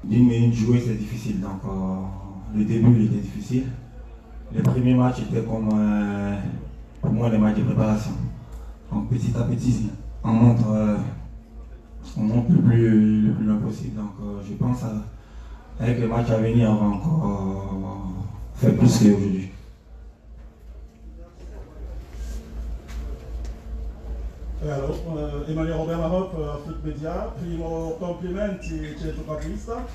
d'une minute jouée, c'est difficile. Donc, le début, il était difficile. Les premiers matchs étaient comme, pour moi, les matchs de préparation. Donc, petit à petit, on monte le plus loin possible. Donc, je pense avec les matchs à venir, on va encore faire plus qu'aujourd'hui. Allora, Emmanuel Robert Maroc, Afrique Média. Primo complimenti, centrocampista.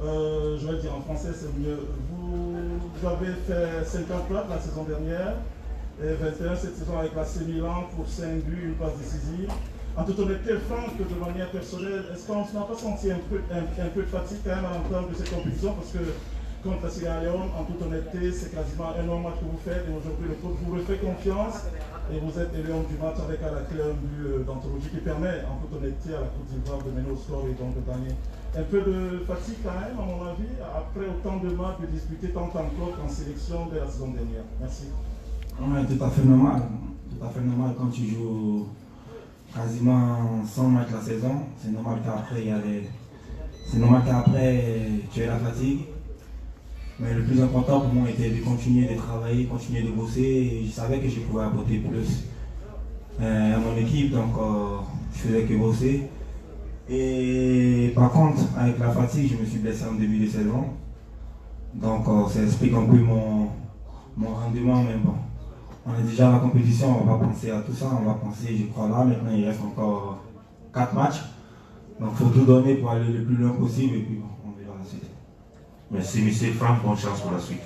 Je vais le dire en français, c'est mieux. Vous avez fait 50 clubs la saison dernière et 21 cette saison avec l'AC Milan pour 5 buts, une passe décisive. En toute honnêteté, Franck, de manière personnelle, est-ce qu'on n'a pas senti un peu de fatigue quand même à l'entame de cette compétition? Parce que contre la Sierra Leone, en toute honnêteté, c'est quasiment un an match que vous faites et aujourd'hui le coach vous refait confiance et vous êtes élu homme du match avec à la clé un but d'anthologie qui permet en toute honnêteté à la Côte d'Ivoire de mener au score et donc de gagner. Un peu de fatigue quand même à mon avis, après autant de matchs disputés tant en club qu'en sélection de la saison dernière. Merci. Oui, tout à fait normal. Tout à fait normal quand tu joues quasiment 100 matchs la saison. C'est normal qu'après tu aies la fatigue. Mais le plus important pour moi était de continuer de travailler, continuer de bosser. Et je savais que je pouvais apporter plus à mon équipe, donc je faisais que bosser. Et par contre, avec la fatigue, je me suis blessé en début de saison. Donc ça explique un peu mon rendement, mais bon. On est déjà à la compétition, on va pas penser à tout ça, on va penser, je crois là, maintenant il reste encore 4 matchs. Donc il faut tout donner pour aller le plus loin possible et puis bon, on verra la suite. Merci, M. Franck, bonne chance pour la suite.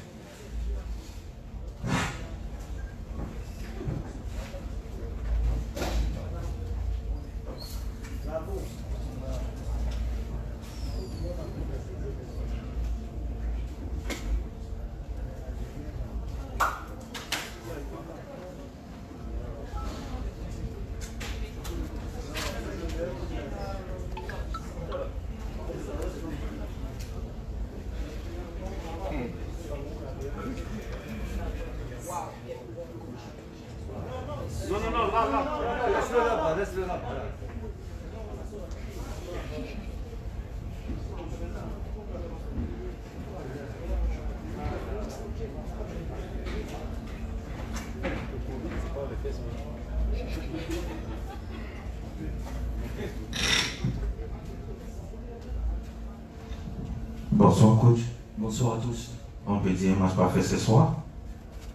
Bonsoir coach. Bonsoir à tous. On peut dire un match parfait ce soir.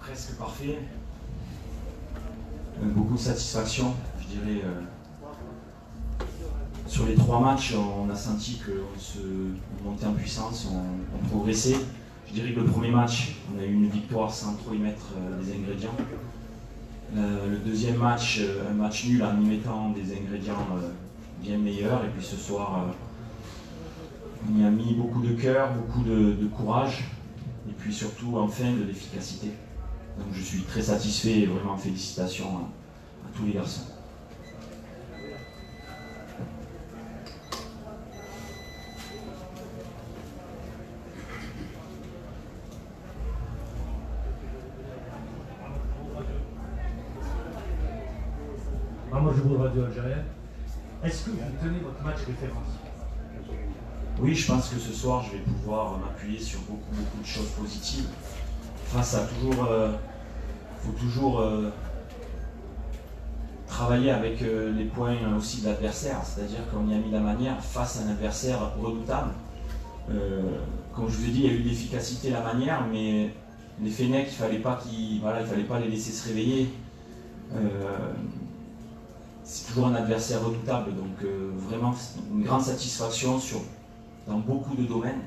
Presque parfait. Beaucoup de satisfaction, je dirais. Sur les 3 matchs, on a senti qu'on montait en puissance, on progressait. Je dirais que le premier match, on a eu une victoire sans trop y mettre des ingrédients. Le deuxième match, un match nul en y mettant des ingrédients bien meilleurs. Et puis ce soir, on y a mis beaucoup de cœur, beaucoup de courage. Et puis surtout, enfin, de l'efficacité. Donc je suis très satisfait et vraiment félicitations à tous les garçons. Moi, je vous radio algérien. Est-ce que vous tenez votre match référence? Oui, je pense que ce soir, je vais pouvoir m'appuyer sur beaucoup de choses positives. Face à faut toujours travailler avec les points aussi de l'adversaire, c'est-à-dire qu'on y a mis la manière face à un adversaire redoutable. Comme je vous ai dit, il y a eu de l'efficacité, la manière, mais les Fennecs, il fallait pas les laisser se réveiller. C'est toujours un adversaire redoutable, donc vraiment une grande satisfaction dans beaucoup de domaines,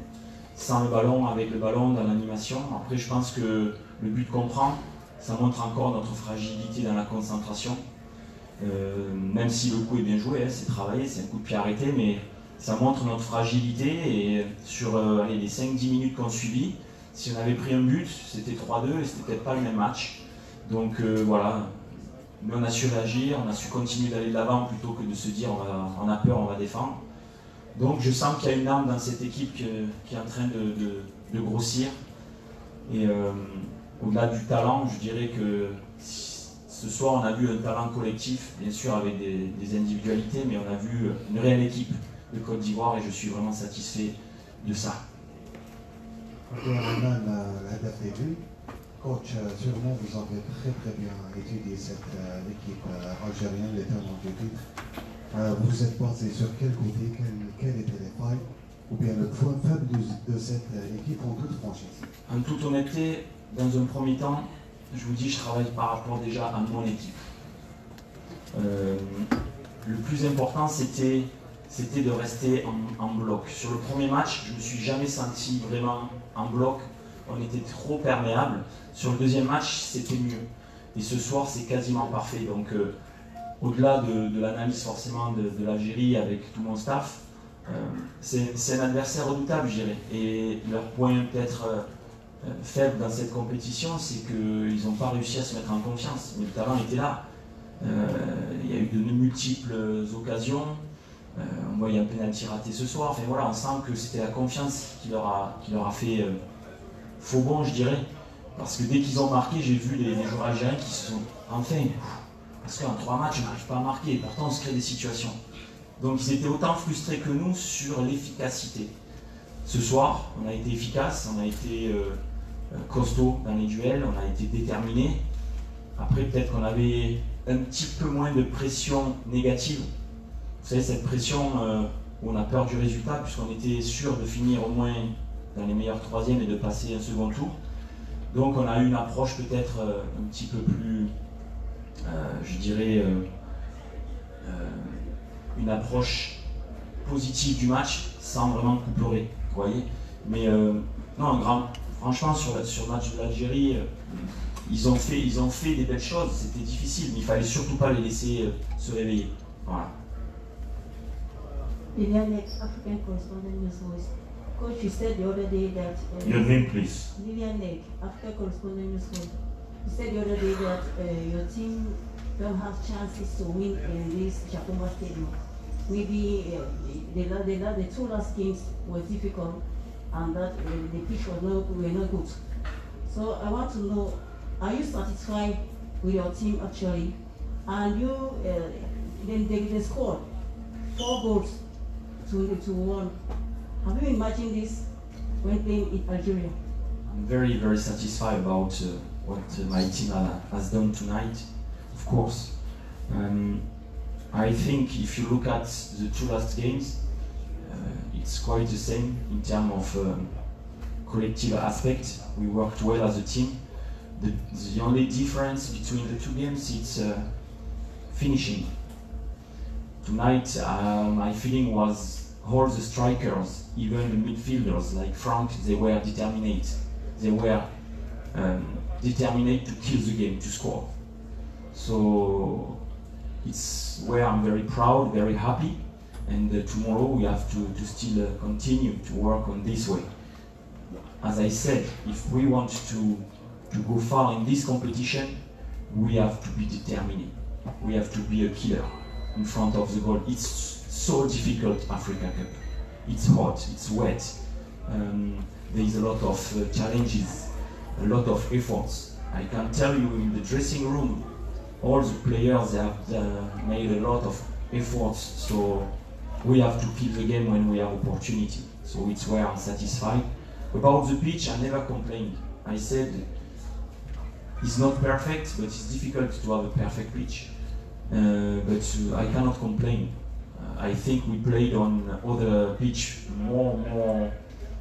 sans le ballon, avec le ballon, dans l'animation. Après, je pense que le but qu'on prend, ça montre encore notre fragilité dans la concentration. Même si le coup est bien joué, c'est travaillé, c'est un coup de pied arrêté, mais ça montre notre fragilité. Et sur les 5-10 minutes qu'on suivit, si on avait pris un but, c'était 3-2 et c'était peut-être pas le même match. Donc voilà, mais on a su réagir, on a su continuer d'aller de l'avant plutôt que de se dire on a peur, on va défendre. Donc je sens qu'il y a une âme dans cette équipe qui est en train de grossir. Et au-delà du talent, je dirais que ce soir on a vu un talent collectif, bien sûr avec des individualités, mais on a vu une réelle équipe de Côte d'Ivoire et je suis vraiment satisfait de ça. الهدف دébut. Coach, sûrement vous avez très bien étudié cette équipe algérienne, les tenants du titre. Vous êtes basé sur quel côté, quelles étaient les failles ou bien le point faible de cette équipe en toute franchise? En toute honnêteté, dans un premier temps, je vous dis, je travaille par rapport déjà à mon équipe. Le plus important, c'était de rester en bloc. Sur le premier match, je ne me suis jamais senti vraiment en bloc. On était trop perméable. Sur le deuxième match, c'était mieux. Et ce soir, c'est quasiment parfait. Donc, au-delà de l'analyse forcément de l'Algérie avec tout mon staff, c'est un adversaire redoutable, je dirais. Et leur point peut-être faible dans cette compétition, c'est qu'ils n'ont pas réussi à se mettre en confiance. Mais le talent était là. Il y a eu de multiples occasions. On voyait un pénalty raté ce soir. Enfin voilà, on sent que c'était la confiance qui leur a fait faux bon, je dirais. Parce que dès qu'ils ont marqué, j'ai vu les joueurs algériens qui se sont enfin. Parce qu'en 3 matchs, on n'arrive pas à marquer. Et pourtant, on se crée des situations. Donc ils étaient autant frustrés que nous sur l'efficacité. Ce soir, on a été efficace, on a été costaud dans les duels, on a été déterminé. Après, peut-être qu'on avait un petit peu moins de pression négative. Vous savez, cette pression où on a peur du résultat, puisqu'on était sûr de finir au moins dans les meilleurs troisièmes et de passer un second tour. Donc on a eu une approche peut-être un petit peu plus, je dirais, une approche positive du match, sans vraiment pleurer, vous voyez. Mais non, franchement, sur le match de l'Algérie, ils ont fait des belles choses, c'était difficile, mais il ne fallait surtout pas les laisser se réveiller. Voilà. Liliane, African Correspondent News Voice. Coach, you said the other day that... Your name, please. Liliane, African Correspondent News Voice. You said the other day that your team don't have chances to win in this Chapomba Stadium. Maybe the 2 last games were difficult and that the pitch were not good. So I want to know, are you satisfied with your team actually? And you, then they scored 4 goals to 1. Have you imagined this when playing in Algeria? I'm very, very satisfied about what my team has done tonight, of course. I think if you look at the 2 last games, it's quite the same in terms of collective aspect. We worked well as a team. The only difference between the 2 games is finishing. Tonight, my feeling was all the strikers, even the midfielders like Frank, they were determined. They were determined to kill the game, to score. So it's where I'm very proud, very happy, and tomorrow we have to still continue to work on this way. As I said, if we want to go far in this competition, we have to be determined. We have to be a killer in front of the goal. It's so difficult, Africa Cup. It's hot, it's wet. There is a lot of challenges, a lot of efforts. I can tell you in the dressing room, all the players have made a lot of efforts, so we have to kill the game when we have opportunity. So it's where I'm satisfied. About the pitch, I never complained. I said it's not perfect, but it's difficult to have a perfect pitch. But I cannot complain. I think we played on other pitch more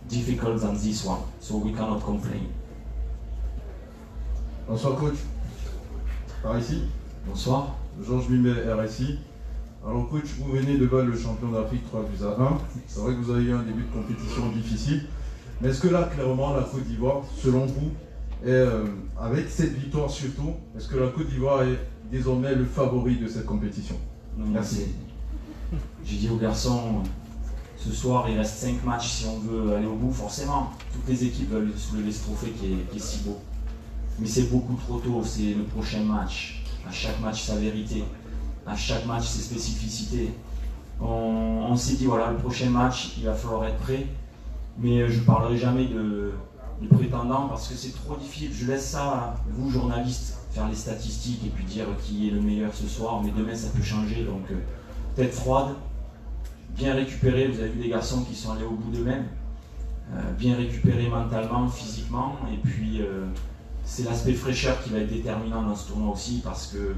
difficult than this one, so we cannot complain. Bonsoir coach, RSI. Bonsoir. Georges Bimet, RSI. Alors coach, vous venez de battre le champion d'Afrique 3-1. C'est vrai que vous avez eu un début de compétition difficile. Mais est-ce que là, clairement, la Côte d'Ivoire, selon vous, est, avec cette victoire surtout, est-ce que la Côte d'Ivoire est désormais le favori de cette compétition? Non, merci. J'ai dit aux garçons, ce soir il reste 5 matchs si on veut aller au bout, forcément. Toutes les équipes veulent soulever ce trophée qui est si beau. Mais c'est beaucoup trop tôt, c'est le prochain match. À chaque match sa vérité, à chaque match ses spécificités. On s'est dit voilà, le prochain match il va falloir être prêt. Mais je ne parlerai jamais de prétendants parce que c'est trop difficile. Je laisse ça à vous journalistes faire les statistiques et puis dire qui est le meilleur ce soir. Mais demain ça peut changer, donc tête froide, bien récupéré. Vous avez vu des garçons qui sont allés au bout d'eux-mêmes. bien récupéré mentalement, physiquement, et puis c'est l'aspect fraîcheur qui va être déterminant dans ce tournoi aussi, parce que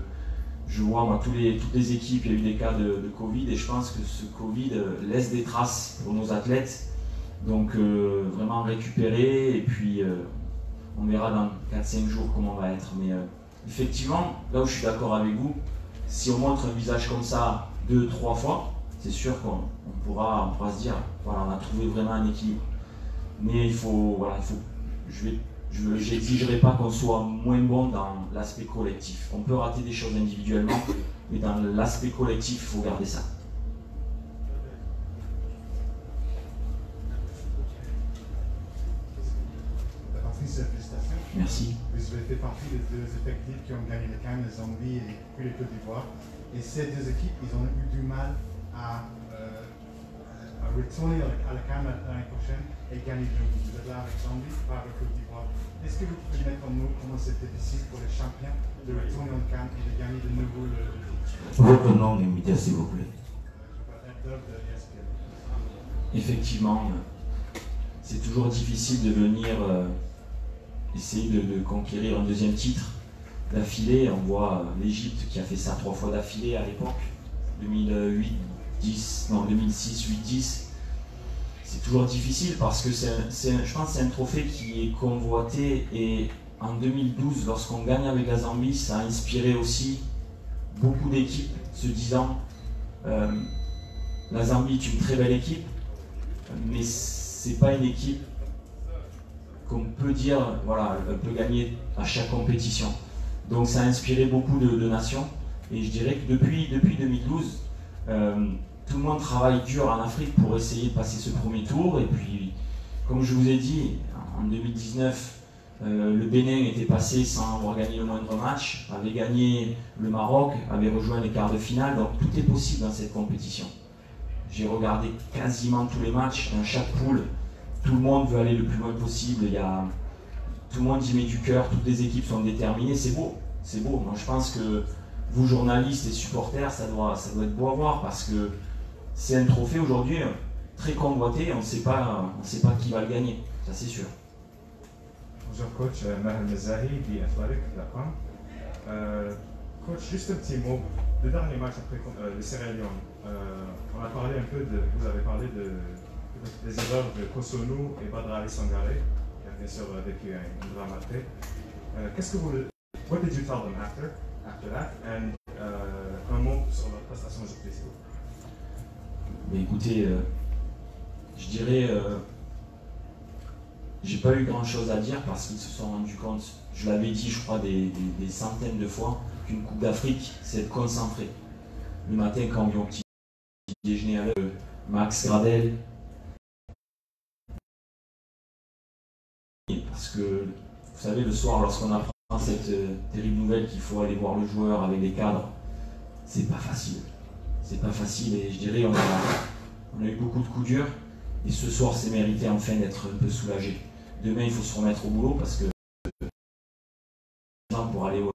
je vois, moi, toutes les équipes, il y a eu des cas de Covid, et je pense que ce Covid laisse des traces pour nos athlètes. Donc vraiment récupérer, et puis on verra dans 4-5 jours comment on va être. Mais effectivement, là où je suis d'accord avec vous, si on montre un visage comme ça 2-3 fois, c'est sûr qu'on pourra se dire, voilà, on a trouvé vraiment un équilibre. Mais je n'exigerai pas qu'on soit moins bon dans l'aspect collectif. On peut rater des choses individuellement, mais dans l'aspect collectif, il faut garder ça. Félicitations. Merci. Vous avez fait partie des deux effectifs qui ont gagné le CAN, les Zambie et puis les Côte d'Ivoire. Et ces deux équipes, ils ont eu du mal à retourner à la CAN l'année prochaine et gagner de nouveau. Vous êtes là avec Zambie, pas avec Côte d'Ivoire. Est-ce que vous pouvez mettre en nous comment c'était difficile pour les champions de retourner en CAN et de gagner de nouveau le titre? Votre nom immédiat, s'il vous plaît. Je m'appelle Doug de ESPN. Effectivement, c'est toujours difficile de venir essayer de conquérir un deuxième titre d'affilée. On voit l'Égypte qui a fait ça 3 fois d'affilée à l'époque, 2006, 8-10. C'est toujours difficile parce que je pense que c'est un trophée qui est convoité, et en 2012, lorsqu'on gagne avec la Zambie, ça a inspiré aussi beaucoup d'équipes se disant la Zambie est une très belle équipe, mais c'est pas une équipe qu'on peut dire, voilà, elle peut gagner à chaque compétition. Donc ça a inspiré beaucoup de nations, et je dirais que depuis 2012, tout le monde travaille dur en Afrique pour essayer de passer ce premier tour. Et puis, comme je vous ai dit, en 2019, le Bénin était passé sans avoir gagné le moindre match, avait gagné le Maroc, avait rejoint les quarts de finale, donc tout est possible dans cette compétition. J'ai regardé quasiment tous les matchs, dans chaque poule, tout le monde veut aller le plus loin possible, tout le monde y met du cœur, toutes les équipes sont déterminées, c'est beau, c'est beau. Moi je pense que vous journalistes et supporters, ça doit être beau à voir, parce que c'est un trophée aujourd'hui très convoité, on ne sait pas qui va le gagner, ça c'est sûr. Bonjour coach, Mahal Mezahi, d'Athletic.com. Coach, juste un petit mot. Le dernier match après le Sierra Leone, on a parlé un peu vous avez parlé des erreurs de Cotonou et Badra Ali Sangaré, qui a bien sûr vécu une dramatique. What did you tell them after that? And un mot sur votre prestation aujourd'hui, s'il vous plaît. Mais écoutez, je dirais, j'ai pas eu grand chose à dire parce qu'ils se sont rendus compte, je l'avais dit je crois des centaines de fois, qu'une Coupe d'Afrique c'est être concentré. Le matin quand on vient au petit déjeuner à l'heure, Max Gradel, parce que vous savez le soir lorsqu'on apprend cette terrible nouvelle qu'il faut aller voir le joueur avec les cadres, c'est pas facile. C'est pas facile, et je dirais on a eu beaucoup de coups durs, et ce soir c'est mérité enfin d'être un peu soulagé. Demain il faut se remettre au boulot parce que pour aller au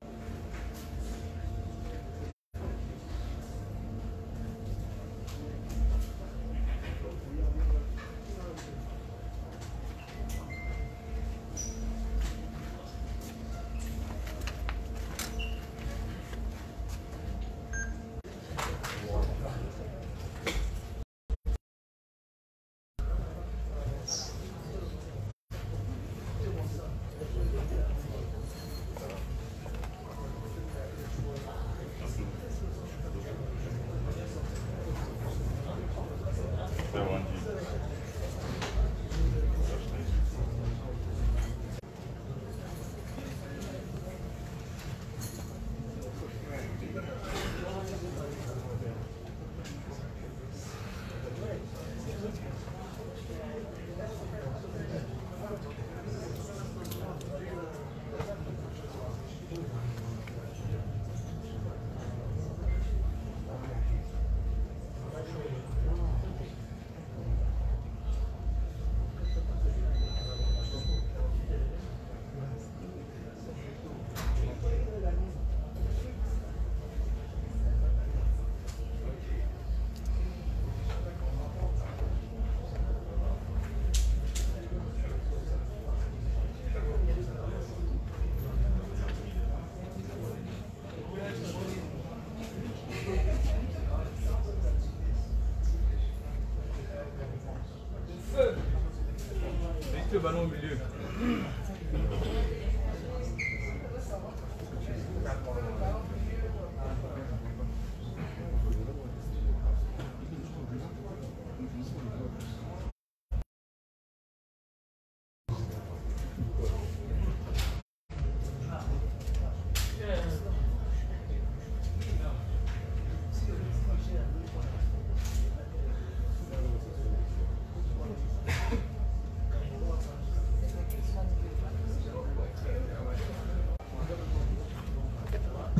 le ballon au milieu.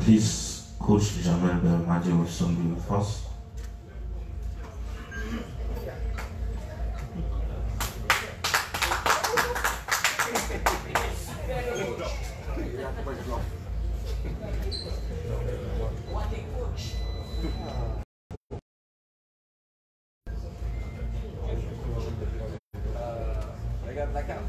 Please, Coach Jamel Belmadi will soon be with us. Regarde la carte.